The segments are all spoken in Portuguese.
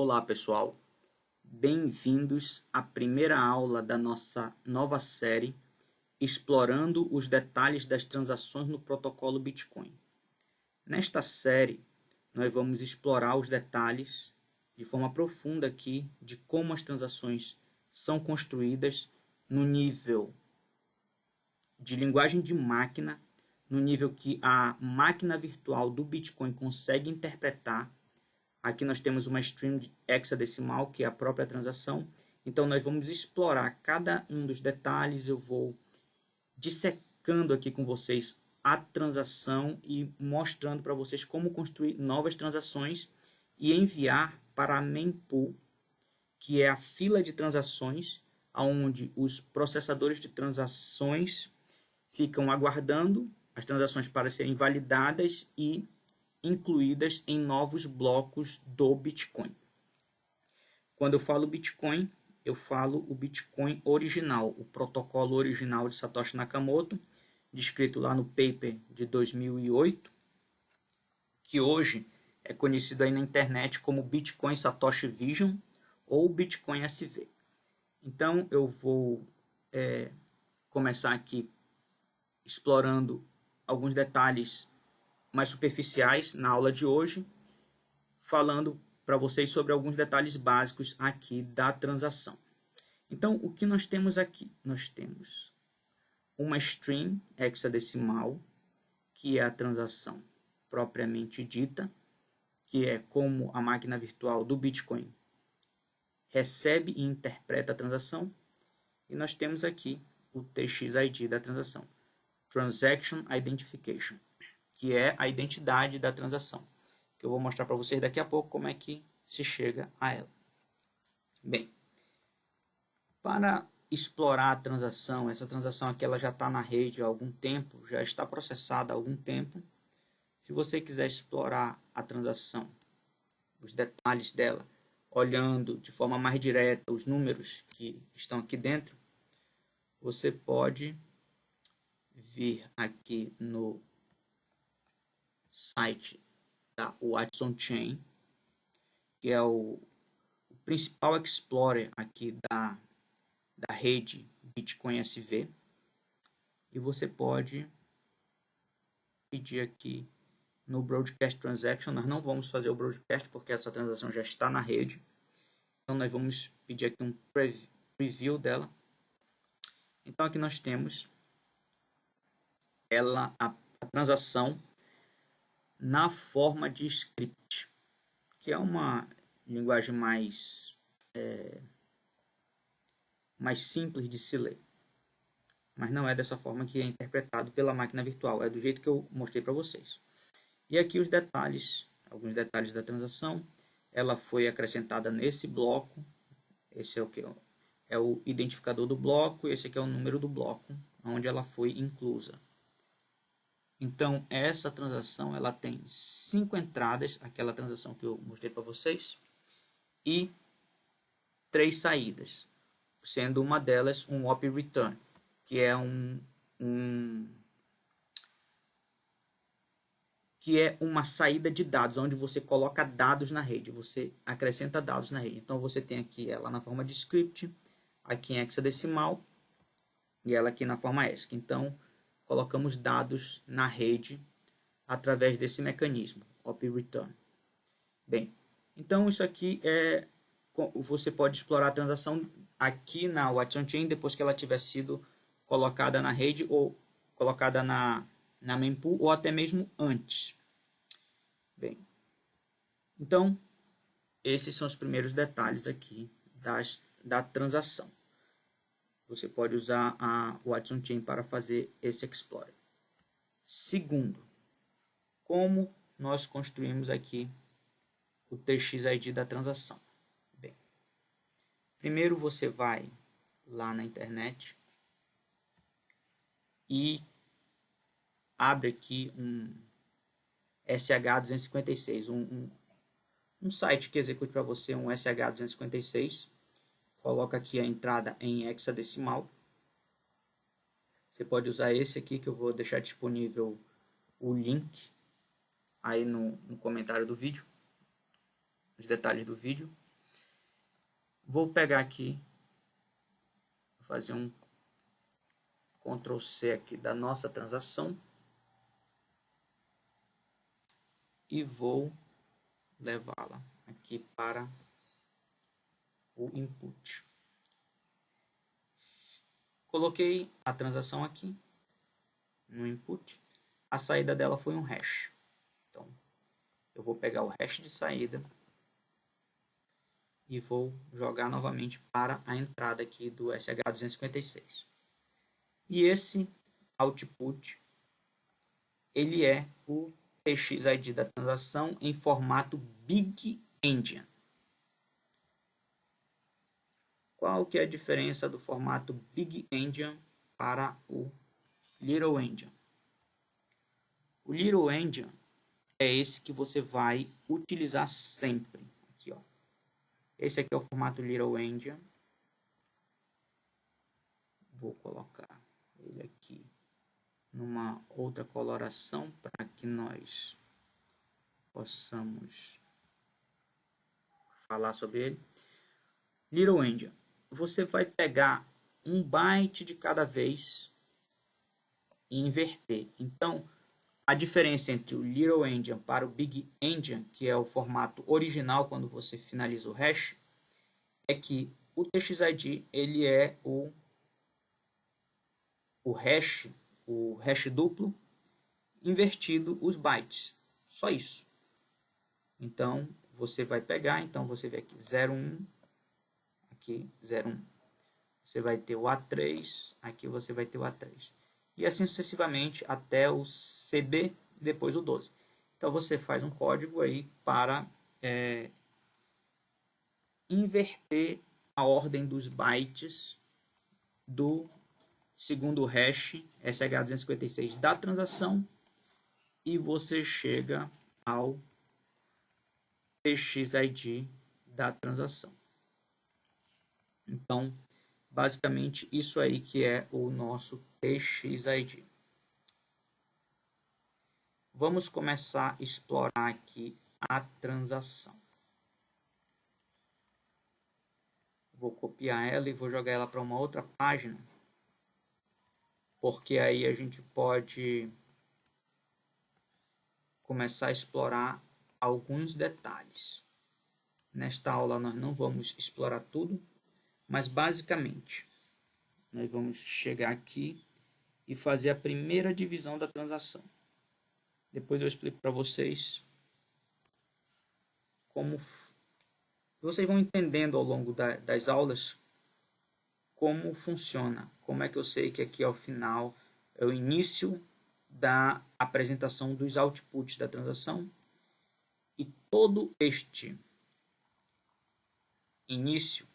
Olá pessoal, bem-vindos à primeira aula da nossa nova série explorando os detalhes das transações no protocolo Bitcoin. Nesta série, nós vamos explorar os detalhes de forma profunda aqui de como as transações são construídas no nível de linguagem de máquina, no nível que a máquina virtual do Bitcoin consegue interpretar. Aqui nós temos uma string hexadecimal, que é a própria transação. Então nós vamos explorar cada um dos detalhes. Eu vou dissecando aqui com vocês a transação e mostrando para vocês como construir novas transações e enviar para a mempool, que é a fila de transações, onde os processadores de transações ficam aguardando as transações para serem validadas e incluídas em novos blocos do Bitcoin. Quando eu falo Bitcoin, eu falo o Bitcoin original, o protocolo original de Satoshi Nakamoto, descrito lá no paper de 2008, que hoje é conhecido aí na internet como Bitcoin Satoshi Vision ou Bitcoin SV. Então eu vou começar aqui explorando alguns detalhes mais superficiais na aula de hoje, falando para vocês sobre alguns detalhes básicos aqui da transação. Então, o que nós temos aqui? Nós temos uma string hexadecimal, que é a transação propriamente dita, que é como a máquina virtual do Bitcoin recebe e interpreta a transação, e nós temos aqui o TXID da transação, Transaction Identification, que é a identidade da transação, que eu vou mostrar para vocês daqui a pouco como é que se chega a ela. Bem, para explorar a transação, essa transação aqui ela já está na rede há algum tempo, já está processada há algum tempo. Se você quiser explorar a transação, os detalhes dela, olhando de forma mais direta os números que estão aqui dentro, você pode vir aqui no site da Watson Chain, que é o principal explorer aqui da rede Bitcoin SV, e você pode pedir aqui no Broadcast Transaction. Nós não vamos fazer o broadcast porque essa transação já está na rede, então nós vamos pedir aqui um preview dela. Então aqui nós temos a transação na forma de script, que é uma linguagem mais simples de se ler, mas não é dessa forma que é interpretado pela máquina virtual, é do jeito que eu mostrei para vocês. E aqui os detalhes, alguns detalhes da transação. Ela foi acrescentada nesse bloco, esse é o que é o identificador do bloco, esse aqui é o número do bloco onde ela foi inclusa. Então essa transação ela tem 5 entradas, aquela transação que eu mostrei para vocês, e 3 saídas, sendo uma delas um op return, que é uma saída de dados, onde você coloca dados na rede, você acrescenta dados na rede. Então você tem aqui ela na forma de script, aqui em hexadecimal e ela aqui na forma ASCII. Então colocamos dados na rede através desse mecanismo, op return. Bem, então isso aqui você pode explorar a transação aqui na Watson Chain depois que ela tiver sido colocada na rede ou colocada na mempool, ou até mesmo antes. Bem, então esses são os primeiros detalhes aqui da transação. Você pode usar a Watson Chain para fazer esse Explorer. Segundo, como nós construímos aqui o TXID da transação? Bem, primeiro você vai lá na internet e abre aqui um SH256, um site que execute para você um SH256. Coloca aqui a entrada em hexadecimal. Você pode usar esse aqui, que eu vou deixar disponível o link aí no comentário do vídeo, nos detalhes do vídeo. Vou pegar aqui, vou fazer um Ctrl C aqui da nossa transação e vou levá-la aqui para o input. Coloquei a transação aqui no input. A saída dela foi um hash. Então, eu vou pegar o hash de saída e vou jogar novamente para a entrada aqui do SH256. E esse output, ele é o TXID da transação em formato Big Endian. Qual que é a diferença do formato Big Endian para o Little Endian? O Little Endian é esse que você vai utilizar sempre. Aqui, ó. Esse aqui é o formato Little Endian. Vou colocar ele aqui numa outra coloração para que nós possamos falar sobre ele. Little Endian. Você vai pegar um byte de cada vez e inverter. Então, a diferença entre o Little Endian para o Big Endian, que é o formato original quando você finaliza o hash, é que o TXID ele é o hash duplo invertido os bytes. Só isso. Então, você vai pegar, então você vê aqui 01, aqui 01. Você vai ter o A3, aqui você vai ter o A3. E assim sucessivamente até o CB, depois o 12. Então você faz um código aí para inverter a ordem dos bytes do segundo hash SH256 da transação e você chega ao TXID da transação. Então, basicamente isso aí que é o nosso TXID. Vamos começar a explorar aqui a transação. Vou copiar ela e vou jogar ela para uma outra página, porque aí a gente pode começar a explorar alguns detalhes. Nesta aula nós não vamos explorar tudo, mas basicamente nós vamos chegar aqui e fazer a primeira divisão da transação. Depois eu explico para vocês como vocês vão entendendo ao longo das aulas como funciona, como é que eu sei que aqui é o final, é o início da apresentação dos outputs da transação e todo este início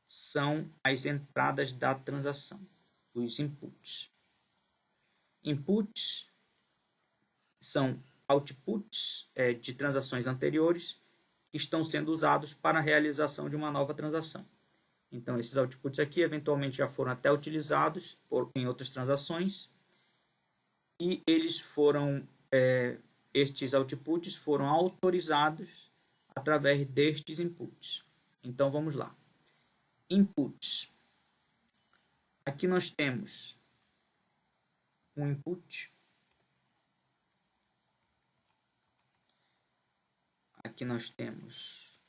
são as entradas da transação, os inputs. Inputs são outputs de transações anteriores que estão sendo usados para a realização de uma nova transação. Então, esses outputs aqui, eventualmente, já foram até utilizados em outras transações e eles foram, estes outputs foram autorizados através destes inputs. Então, vamos lá. Inputs. Aqui nós temos um input. Aqui nós temos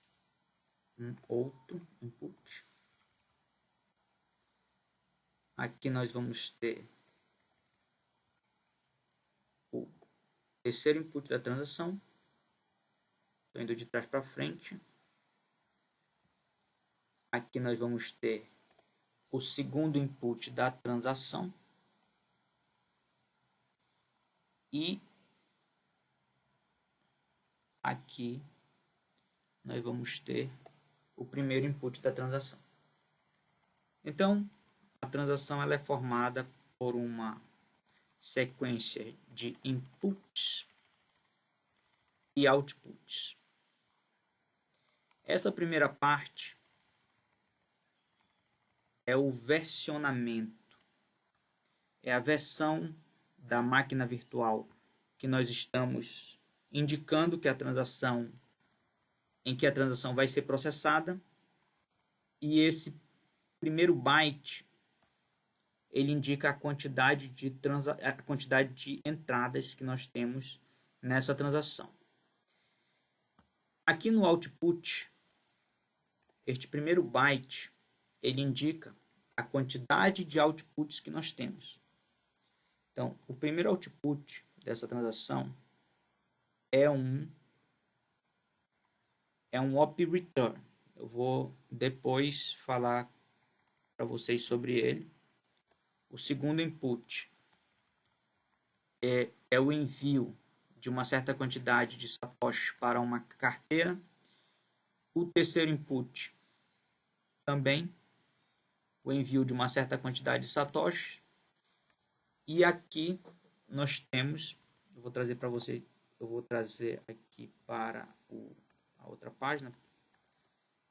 um outro input. Aqui nós vamos ter o terceiro input da transação. Estou indo de trás para frente. Aqui nós vamos ter o segundo input da transação. E aqui nós vamos ter o primeiro input da transação. Então, a transação ela é formada por uma sequência de inputs e outputs. Essa primeira parte é o versionamento. É a versão da máquina virtual que nós estamos indicando que a transação, em que a transação vai ser processada. E esse primeiro byte, ele indica a quantidade de entradas que nós temos nessa transação. Aqui no output, este primeiro byte, ele indica a quantidade de outputs que nós temos. Então, o primeiro output dessa transação é um op return. Eu vou depois falar para vocês sobre ele. O segundo input é o envio de uma certa quantidade de satoshis para uma carteira. O terceiro input também o envio de uma certa quantidade de satoshis. E aqui nós temos, eu vou trazer para vocês, eu vou trazer aqui para a outra página,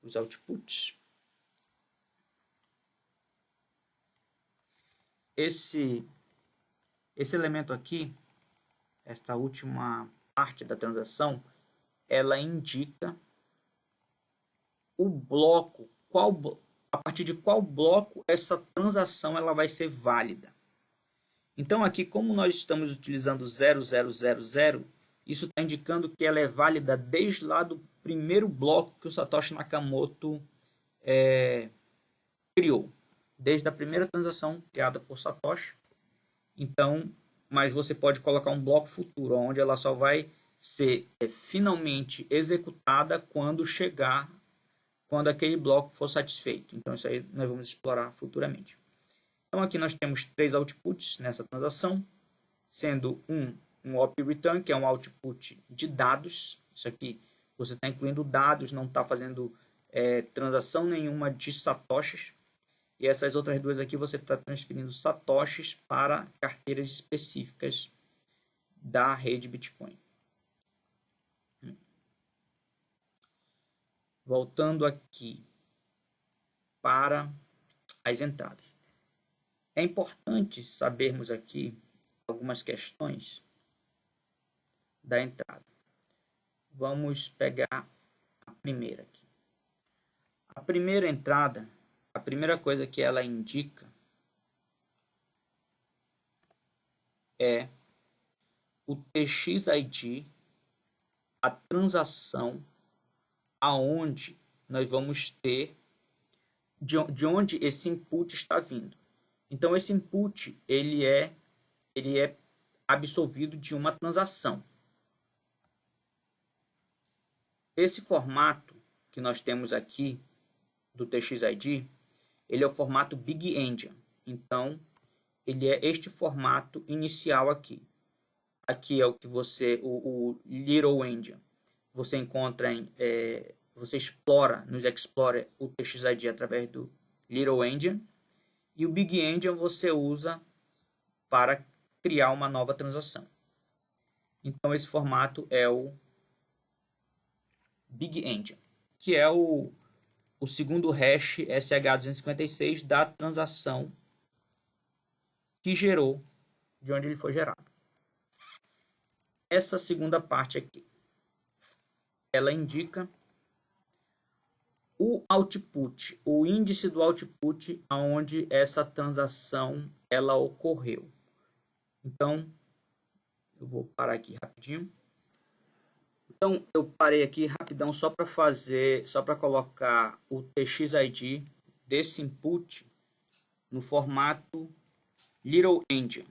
os outputs. Esse elemento aqui, esta última parte da transação, ela indica o bloco, a partir de qual bloco essa transação ela vai ser válida. Então aqui, como nós estamos utilizando 0000, isso está indicando que ela é válida desde lá do primeiro bloco que o Satoshi Nakamoto criou. Desde a primeira transação criada por Satoshi. Então, mas você pode colocar um bloco futuro, onde ela só vai ser finalmente executada quando aquele bloco for satisfeito. Então isso aí nós vamos explorar futuramente. Então aqui nós temos 3 outputs nessa transação, sendo um op return, que é um output de dados. Isso aqui você está incluindo dados, não está fazendo transação nenhuma de satoshis. E essas outras duas aqui você está transferindo satoshis para carteiras específicas da rede Bitcoin. Voltando aqui para as entradas. É importante sabermos aqui algumas questões da entrada. Vamos pegar a primeira aqui. A primeira entrada, a primeira coisa que ela indica é o TXID, a transação aonde nós vamos ter, de onde esse input está vindo. Então esse input ele é absolvido de uma transação. Esse formato que nós temos aqui do TXID, ele é o formato Big Endian. Então ele é este formato inicial aqui. Aqui é o que o Little Endian. Você encontra você explora nos Explorer o TXID através do Little Endian, e o Big Endian você usa para criar uma nova transação. Então esse formato é o Big Endian, que é o segundo hash SH256 da transação que gerou, de onde ele foi gerado. Essa segunda parte aqui, ela indica o output, o índice do output aonde essa transação ela ocorreu. Então, eu vou parar aqui rapidinho. Então, eu parei aqui rapidão só para colocar o TXID desse input no formato Little Endian,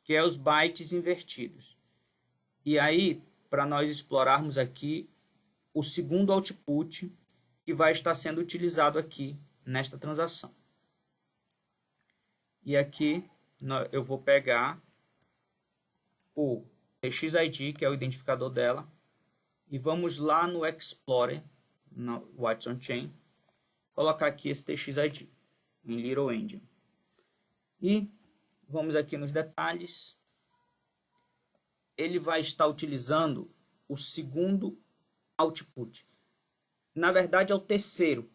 que é os bytes invertidos. E aí, para nós explorarmos aqui o segundo output que vai estar sendo utilizado aqui nesta transação. E aqui eu vou pegar o TXID, que é o identificador dela, e vamos lá no Explorer, no Watson Chain, colocar aqui esse TXID em Little Endian. E vamos aqui nos detalhes. Ele vai estar utilizando o segundo output. Na verdade é o terceiro,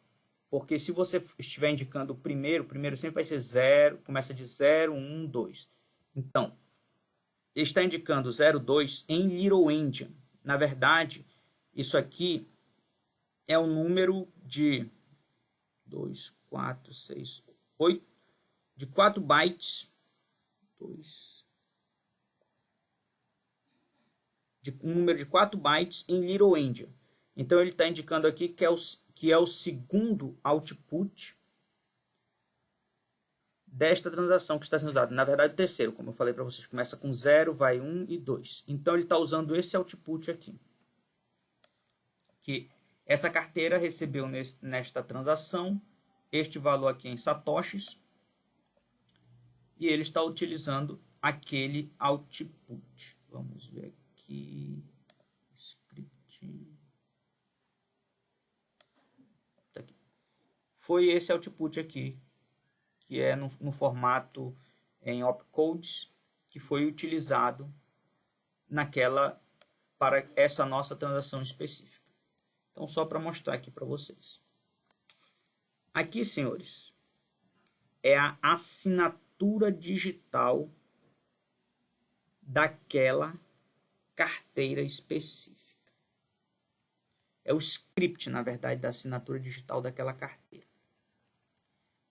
porque se você estiver indicando o primeiro sempre vai ser 0, começa de 0, 1, 2. Então, ele está indicando 0, 2 em Little Endian. Na verdade, isso aqui é o número de 2, 4, 6, 8, de 4 bytes, um número de 4 bytes em Little Endian. Então ele está indicando aqui que é o segundo output desta transação que está sendo usada. Na verdade, o terceiro, como eu falei para vocês, começa com 0, vai 1 e 2. Então ele está usando esse output aqui, que essa carteira recebeu nesta transação este valor aqui em satoshis, e ele está utilizando aquele output. Vamos ver aqui, script. Tá aqui. Foi esse output aqui, que é no formato em opcodes, que foi utilizado para essa nossa transação específica. Então, só para mostrar aqui para vocês. Aqui, senhores, é a assinatura digital daquela carteira específica. É o script, na verdade, da assinatura digital daquela carteira.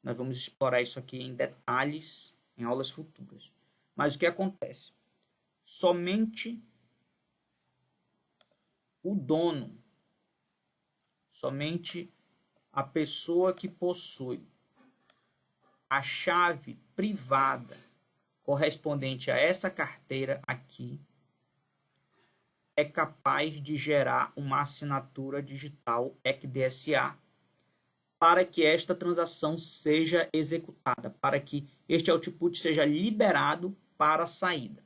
Nós vamos explorar isso aqui em detalhes em aulas futuras. Mas o que acontece? Somente o dono, somente a pessoa que possui a chave privada correspondente a essa carteira aqui é capaz de gerar uma assinatura digital ECDSA para que esta transação seja executada, para que este output seja liberado para a saída.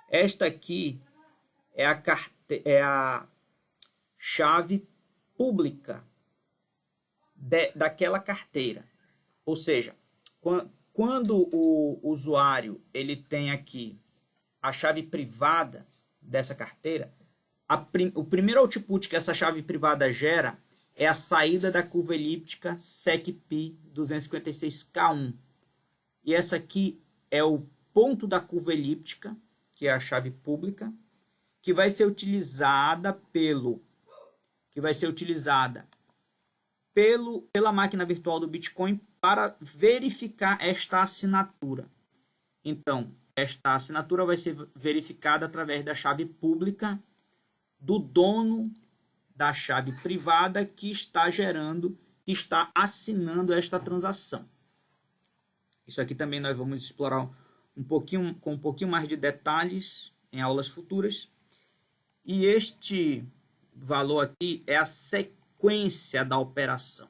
Esta aqui é a chave pública daquela carteira. Ou seja, quando o usuário ele tem aqui a chave privada dessa carteira, o primeiro output que essa chave privada gera é a saída da curva elíptica SECP 256K1. E essa aqui é o ponto da curva elíptica, que é a chave pública, que vai ser utilizada pela máquina virtual do Bitcoin para verificar esta assinatura. Então, esta assinatura vai ser verificada através da chave pública do dono da chave privada que está assinando esta transação. Isso aqui também nós vamos explorar com um pouquinho mais de detalhes em aulas futuras. E este valor aqui é a sequência da operação.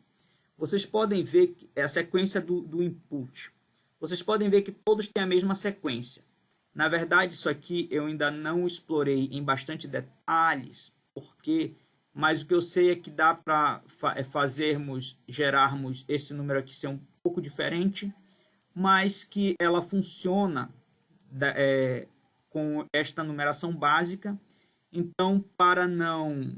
Vocês podem ver que é a sequência do input. Vocês podem ver que todos têm a mesma sequência. Na verdade, isso aqui eu ainda não explorei em bastante detalhes, mas o que eu sei é que dá para gerarmos esse número aqui ser um pouco diferente, mas que ela funciona com esta numeração básica. Então, para não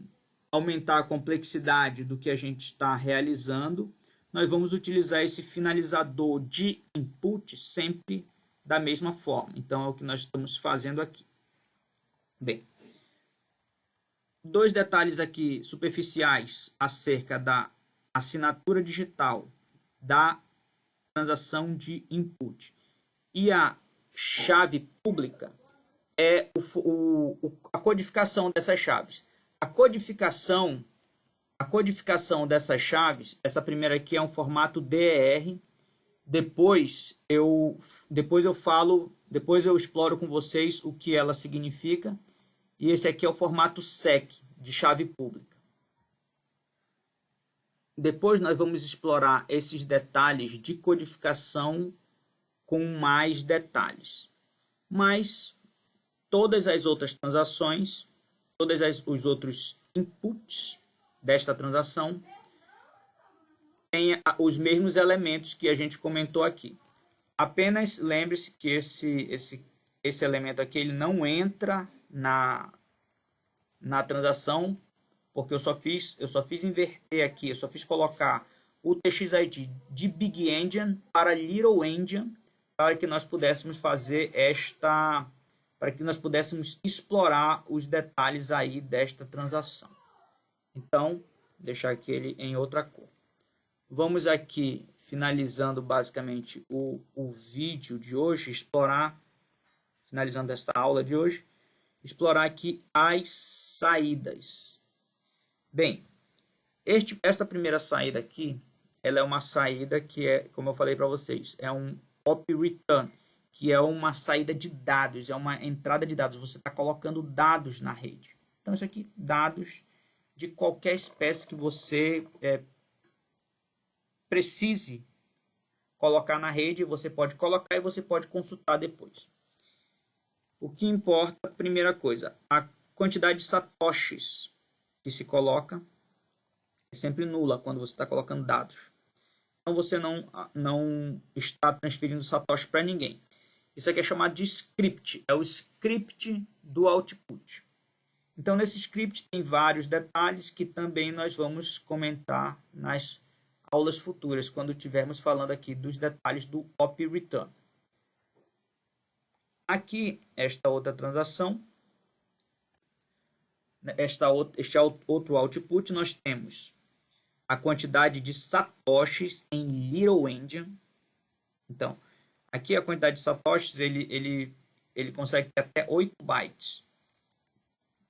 aumentar a complexidade do que a gente está realizando, nós vamos utilizar esse finalizador de input sempre da mesma forma. Então, é o que nós estamos fazendo aqui. Bem, dois detalhes aqui superficiais acerca da assinatura digital da transação de input e a chave pública é a codificação dessas chaves. A codificação dessas chaves, essa primeira aqui é um formato DER. Depois eu exploro com vocês o que ela significa. E esse aqui é o formato SEC, de chave pública. Depois nós vamos explorar esses detalhes de codificação com mais detalhes. Mas todas as outras transações, os outros inputs desta transação têm os mesmos elementos que a gente comentou aqui. Apenas lembre-se que esse elemento aqui ele não entra na transação, porque eu só fiz inverter aqui, eu só fiz colocar o TXID de Big Endian para Little Endian, para que nós pudéssemos explorar os detalhes aí desta transação. Então, deixar aqui ele em outra cor. Vamos aqui, finalizando basicamente o vídeo de hoje, finalizando esta aula de hoje, explorar aqui as saídas. Bem, esta primeira saída aqui, ela é uma saída que é, como eu falei para vocês, é um op return, que é uma saída de dados, é uma entrada de dados. Você está colocando dados na rede. Então, isso aqui, dados de qualquer espécie que você precise colocar na rede, você pode colocar e você pode consultar depois. O que importa, primeira coisa, a quantidade de satoshis que se coloca é sempre nula quando você está colocando dados. Então você não está transferindo satoshi para ninguém. Isso aqui é chamado de script, é o script do output. Então nesse script tem vários detalhes que também nós vamos comentar nas aulas futuras, quando estivermos falando aqui dos detalhes do op return. Aqui, esta outra transação, este outro output, nós temos a quantidade de satoshis em Little Endian. Então, aqui a quantidade de satoshis, ele consegue ter até 8 bytes.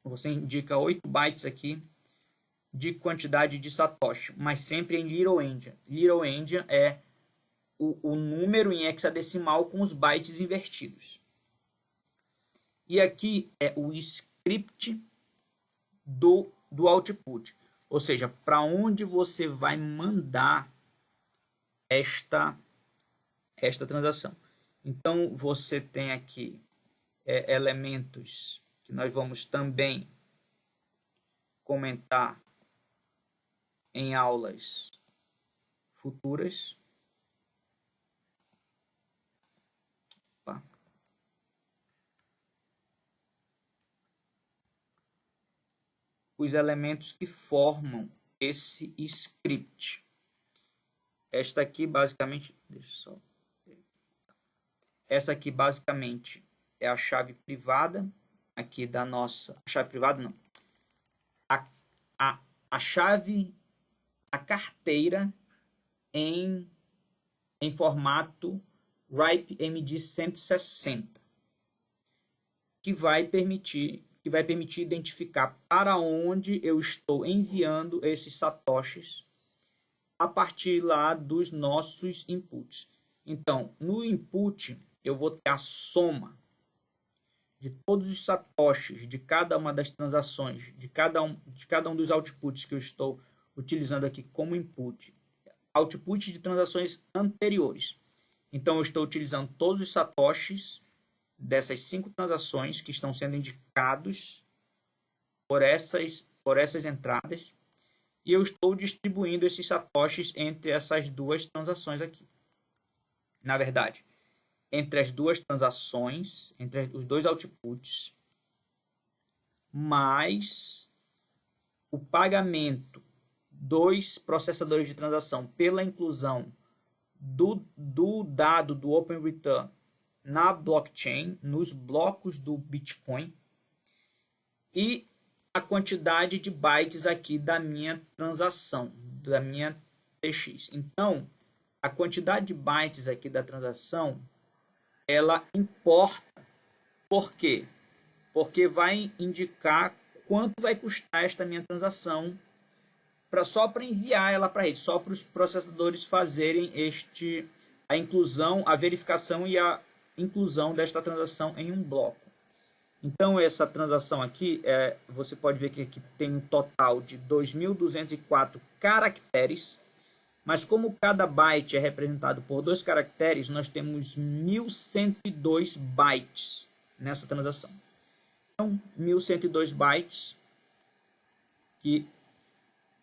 Você indica 8 bytes aqui de quantidade de satoshi, mas sempre em Little Endian. Little Endian é o número em hexadecimal com os bytes invertidos. E aqui é o script do output. Ou seja, para onde você vai mandar esta transação. Então, você tem aqui elementos que nós vamos também comentar em aulas futuras. Opa. Os elementos que formam esse script. Esta aqui basicamente, essa aqui basicamente é a chave privada aqui da nossa, a chave privada não, a chave, a carteira em formato RIPE MD 160, que vai permitir identificar para onde eu estou enviando esses satoshis a partir lá dos nossos inputs. Então, no input, eu vou ter a soma de todos os satoshis de cada uma das transações, de cada um dos outputs que eu estou utilizando aqui como input, output de transações anteriores. Então, eu estou utilizando todos os satoshis dessas 5 transações que estão sendo indicados por essas entradas, e eu estou distribuindo esses satoshis entre essas duas transações aqui. Na verdade, entre as duas transações, entre os dois outputs, mais o pagamento dos processadores de transação pela inclusão do dado do Open Return na blockchain, nos blocos do Bitcoin, e a quantidade de bytes aqui da minha transação, da minha TX. Então, a quantidade de bytes aqui da transação, ela importa. Por quê? Porque vai indicar quanto vai custar esta minha transação só para enviar ela para a rede, só para os processadores fazerem a inclusão, a verificação e a inclusão desta transação em um bloco. Então, essa transação aqui, você pode ver que aqui tem um total de 2.204 caracteres, mas como cada byte é representado por 2 caracteres, nós temos 1.102 bytes nessa transação. Então, 1.102 bytes que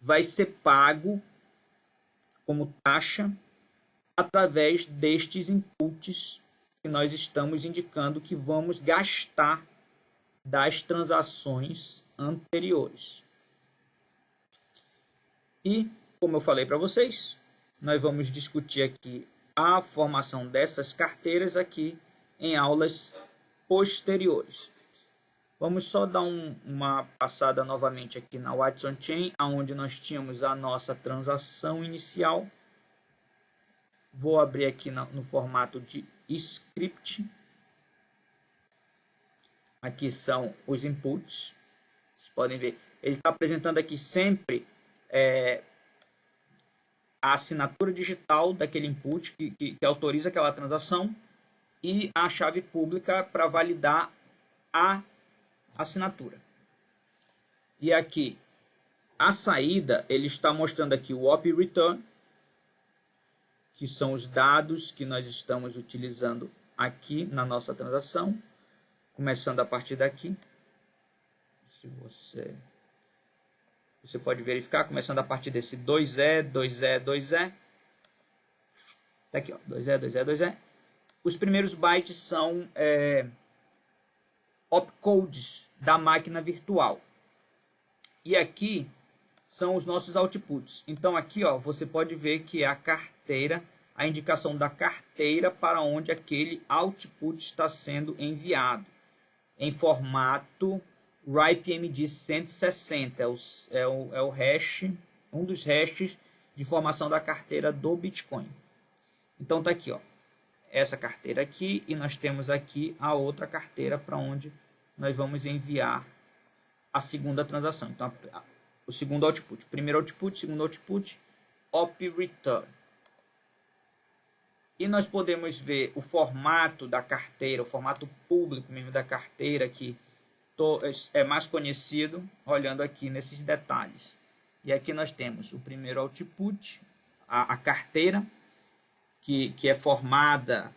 vai ser pago como taxa através destes inputs que nós estamos indicando que vamos gastar das transações anteriores. E, como eu falei para vocês, nós vamos discutir aqui a formação dessas carteiras aqui em aulas posteriores. Vamos só dar uma passada novamente aqui na Watson Chain, onde nós tínhamos a nossa transação inicial. Vou abrir aqui no formato de script. Aqui são os inputs. Vocês podem ver. Ele está apresentando aqui sempre a assinatura digital daquele input que autoriza aquela transação e a chave pública para validar a assinatura. E aqui, a saída, ele está mostrando aqui o op return, que são os dados que nós estamos utilizando aqui na nossa transação, começando a partir daqui. Se você pode verificar, começando a partir desse 2E, 2E, 2E. Tá aqui, ó, 2E, 2E, 2E. Os primeiros bytes são opcodes da máquina virtual. E aqui são os nossos outputs. Então aqui, ó, você pode ver que é a carteira, a indicação da carteira para onde aquele output está sendo enviado, em formato RIPE-MD 160, é o hash, um dos hashes de informação da carteira do Bitcoin. Então tá aqui, ó, essa carteira aqui, e nós temos aqui a outra carteira para onde nós vamos enviar a segunda transação. Então o segundo output, primeiro output, segundo output, op return. E nós podemos ver o formato da carteira, o formato público mesmo da carteira, que é mais conhecido, olhando aqui nesses detalhes. E aqui nós temos o primeiro output, a carteira, que é formada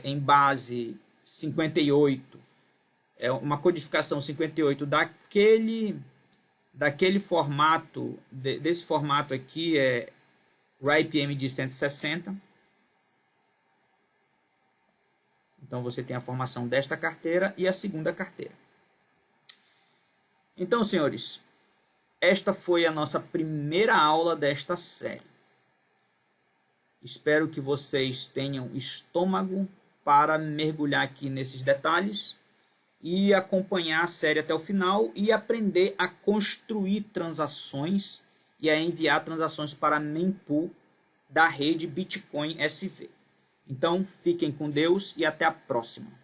em base 58, é uma codificação 58 daquele formato, desse formato aqui, é RIPE-MD 160. Então você tem a formação desta carteira e a segunda carteira. Então, senhores, esta foi a nossa primeira aula desta série. Espero que vocês tenham estômago para mergulhar aqui nesses detalhes e acompanhar a série até o final e aprender a construir transações e a enviar transações para a mempool da rede Bitcoin SV. Então, fiquem com Deus e até a próxima.